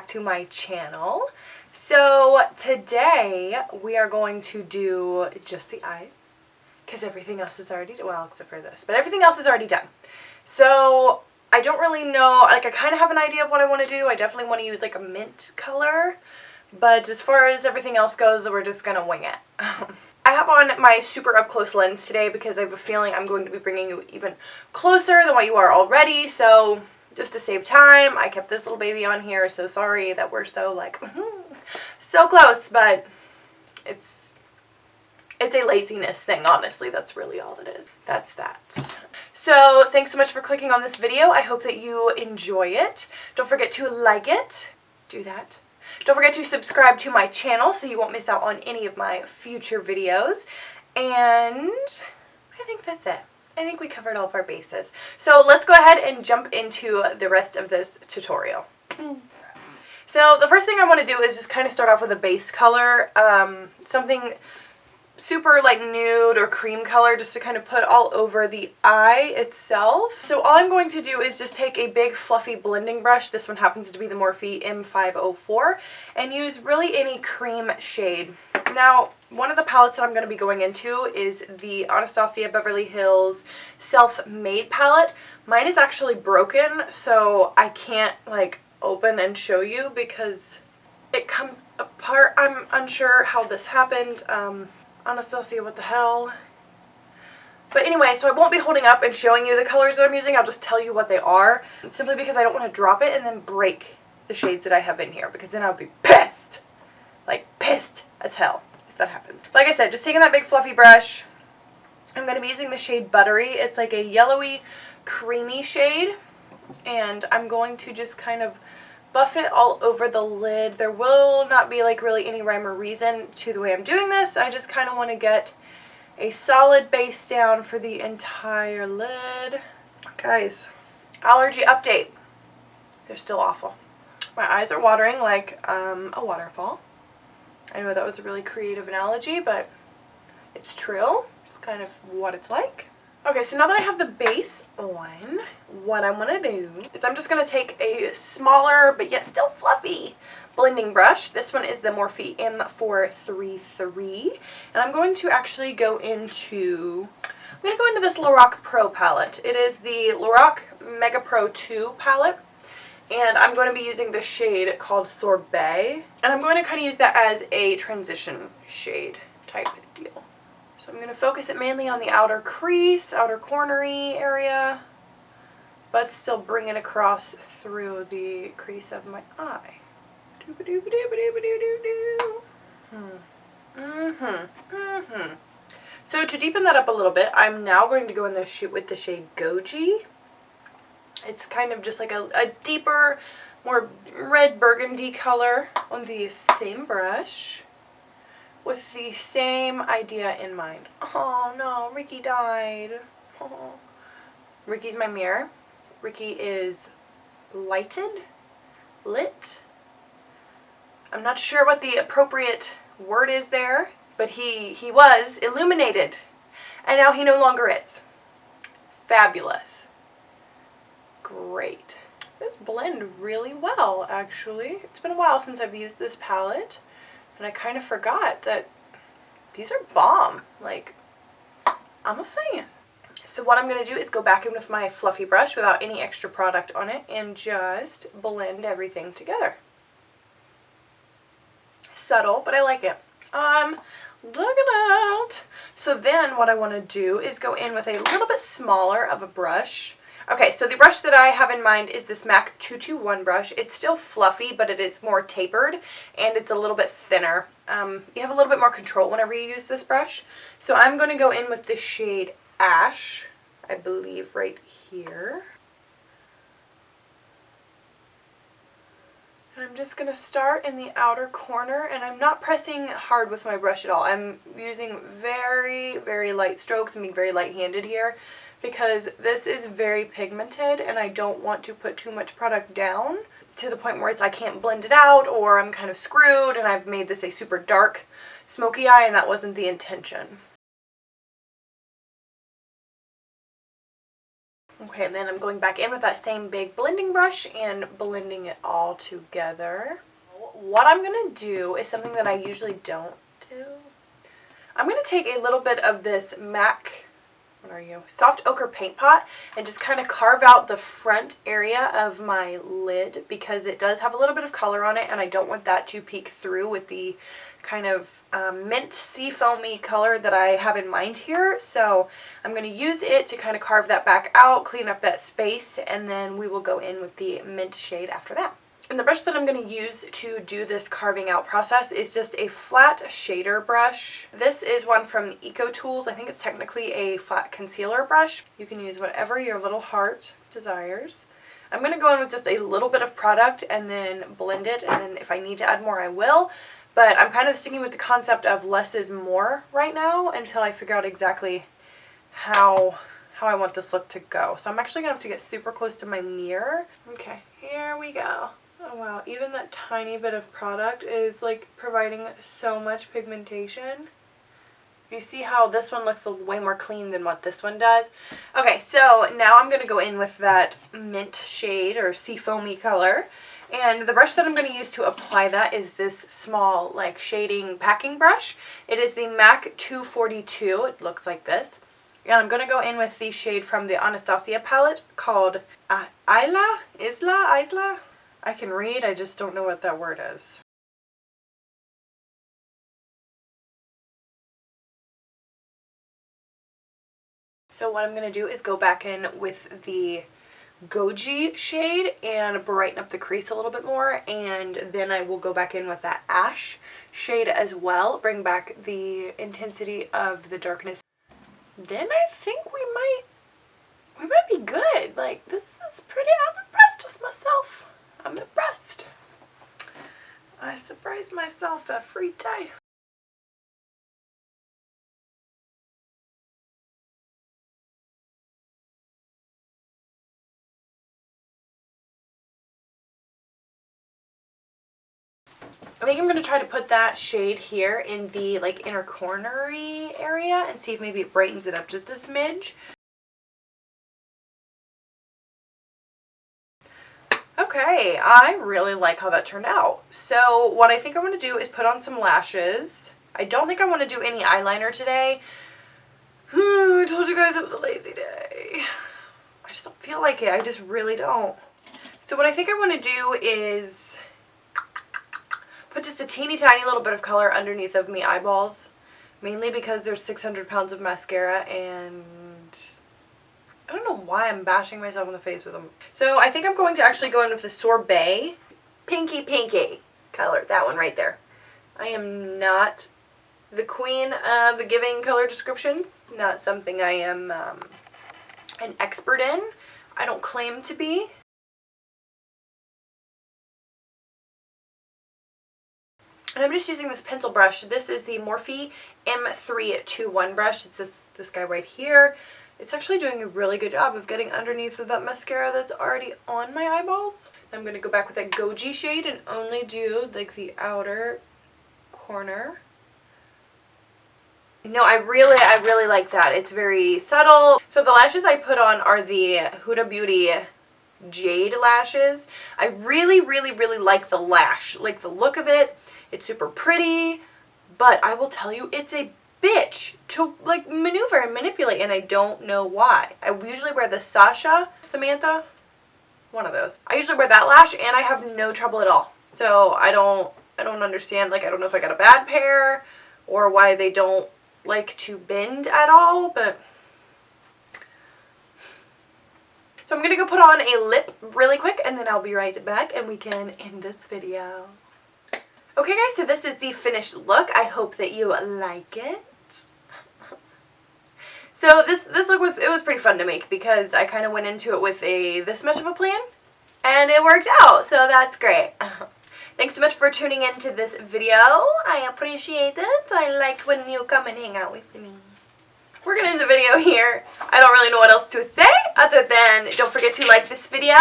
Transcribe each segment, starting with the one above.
back to my channel. So today we are going to do just the eyes because everything else is already done. Well, except for this, but everything else is already done. So I don't really know, like I kind of have an idea of what I want to do. I definitely want to use like a mint color, but as far as everything else goes, we're just gonna wing it. I have on my super up close lens today because I have a feeling I'm going to be bringing you even closer than what you are already. So just to save time, I kept this little baby on here. So sorry that we're so like so close, but it's a laziness thing, honestly. That's really all it is. That's that. So thanks so much for clicking on this video. I hope that you enjoy it. Don't forget to like it. Do that. Don't forget to subscribe to my channel so you won't miss out on any of my future videos. And I think that's it. I think we covered all of our bases. So let's go ahead and jump into the rest of this tutorial. So the first thing I want to do is just kind of start off with a base color, something super like nude or cream color, just to kind of put all over the eye itself. So all I'm going to do is just take a big fluffy blending brush. This one happens to be the Morphe M504, and use really any cream shade. Now, one of the palettes that I'm going to be going into is the Anastasia Beverly Hills Self-Made palette. Mine is actually broken, so I can't like open and show you because it comes apart. I'm unsure how this happened. Anastasia, what the hell? But anyway, so I won't be holding up and showing you the colors that I'm using. I'll just tell you what they are, simply because I don't want to drop it and then break the shades that I have in here, because then I'll be pissed. Like, pissed as hell if that happens. Like I said, just taking that big fluffy brush. I'm going to be using the shade Buttery. It's like a yellowy, creamy shade. And I'm going to just kind of buff it all over the lid. There will not be like really any rhyme or reason to the way I'm doing this. I just kind of want to get a solid base down for the entire lid. Guys, allergy update. They're still awful. My eyes are watering like a waterfall. I know that was a really creative analogy, but it's true. It's kind of what it's like. Okay, so now that I have the base on, what I want to do is I'm just going to take a smaller but yet still fluffy blending brush. This one is the Morphe M433, and I'm going to actually go into this Lorac Pro palette. It is the Lorac Mega Pro 2 palette, and I'm going to be using the shade called Sorbet, and I'm going to kind of use that as a transition shade type deal. So I'm going to focus it mainly on the outer crease, outer cornery area, but still bring it across through the crease of my eye. So to deepen that up a little bit, I'm now going to go in with the shade Goji. It's kind of just like a deeper, more red burgundy color on the same brush, with the same idea in mind. Oh no, Ricky died. Oh. Ricky's my mirror. Ricky is lit. I'm not sure what the appropriate word is there, but he was illuminated, and now he no longer is. Fabulous. Great. This blend really well, actually. It's been a while since I've used this palette, and I kind of forgot that these are bomb. Like, I'm a fan. So what I'm going to do is go back in with my fluffy brush without any extra product on it and just blend everything together. Subtle, but I like it. Look at that. So then what I want to do is go in with a little bit smaller of a brush. Okay, so the brush that I have in mind is this MAC 221 brush. It's still fluffy, but it is more tapered, and it's a little bit thinner. You have a little bit more control whenever you use this brush. So I'm going to go in with the shade Ash, I believe right here. And I'm just going to start in the outer corner, and I'm not pressing hard with my brush at all. I'm using very, very light strokes and being very light-handed here, because this is very pigmented and I don't want to put too much product down to the point where I can't blend it out, or I'm kind of screwed and I've made this a super dark smoky eye, and that wasn't the intention. Okay, and then I'm going back in with that same big blending brush and blending it all together. What I'm going to do is something that I usually don't do. I'm going to take a little bit of this MAC, what are you, soft ochre paint pot, and just kind of carve out the front area of my lid because it does have a little bit of color on it and I don't want that to peek through with the kind of mint sea foamy color that I have in mind here. So I'm going to use it to kind of carve that back out, clean up that space, and then we will go in with the mint shade after that. And the brush that I'm going to use to do this carving out process is just a flat shader brush. This is one from Eco Tools. I think it's technically a flat concealer brush. You can use whatever your little heart desires. I'm going to go in with just a little bit of product and then blend it, and then if I need to add more I will. But I'm kind of sticking with the concept of less is more right now until I figure out exactly how I want this look to go. So I'm actually going to have to get super close to my mirror. Okay, here we go. Oh wow, even that tiny bit of product is like providing so much pigmentation. You see how this one looks way more clean than what this one does? Okay, so now I'm going to go in with that mint shade or sea foamy color. And the brush that I'm going to use to apply that is this small like shading packing brush. It is the MAC 242. It looks like this. And I'm going to go in with the shade from the Anastasia palette called Isla? I can read, I just don't know what that word is. So what I'm going to do is go back in with the Goji shade and brighten up the crease a little bit more, and then I will go back in with that ash shade as well, bring back the intensity of the darkness. Then I think we might be good. Like, this is pretty, I'm impressed with myself. I'm impressed. I surprise myself every day. I think I'm going to try to put that shade here in the like inner corner-y area and see if maybe it brightens it up just a smidge. Okay, I really like how that turned out. So what I think I'm going to do is put on some lashes. I don't think I want to do any eyeliner today. I told you guys it was a lazy day. I just don't feel like it. I just really don't. So what I think I want to do is put just a teeny tiny little bit of color underneath of me eyeballs. Mainly because there's 600 pounds of mascara and I don't know why I'm bashing myself in the face with them. So I think I'm going to actually go in with the Sorbet Pinky color. That one right there. I am not the queen of giving color descriptions. Not something I am an expert in. I don't claim to be. And I'm just using this pencil brush. This is the Morphe M321 brush. It's this guy right here. It's actually doing a really good job of getting underneath of that mascara that's already on my eyeballs. I'm going to go back with that Goji shade and only do like the outer corner. No, I really like that. It's very subtle. So the lashes I put on are the Huda Beauty Jade lashes. I really like the lash. Like the look of it. It's super pretty, but I will tell you, it's a bitch to like maneuver and manipulate, and I don't know why. I usually wear the Samantha, one of those. I usually wear that lash, and I have no trouble at all. So I don't understand. Like, I don't know if I got a bad pair or why they don't like to bend at all, but. So I'm gonna go put on a lip really quick, and then I'll be right back, and we can end this video. Okay guys, so this is the finished look. I hope that you like it. So this look was pretty fun to make because I kind of went into it with this much of a plan and it worked out, so that's great. Thanks so much for tuning in to this video. I appreciate it. I like when you come and hang out with me. We're gonna end the video here. I don't really know what else to say other than don't forget to like this video.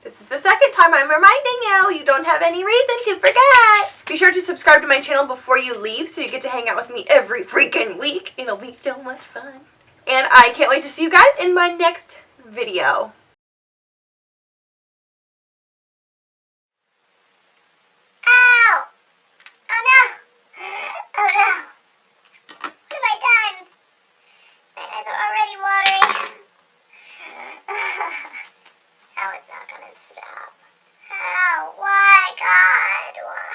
This is the second time I'm reminding you. You don't have any reason to forget. Be sure to subscribe to my channel before you leave so you get to hang out with me every freaking week. It'll be so much fun. And I can't wait to see you guys in my next video. Ow! Oh no! Oh no! What have I done? My eyes are already watery. Oh, it's not gonna stop. How? Why, God? Why?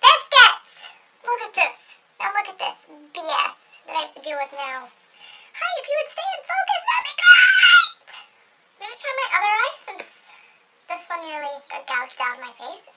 Biscuits! Look at this. Now look at this BS that I have to deal with now. Hi, if you would stay in focus, that'd be great! I'm gonna try my other eye since this one nearly got gouged out of my face.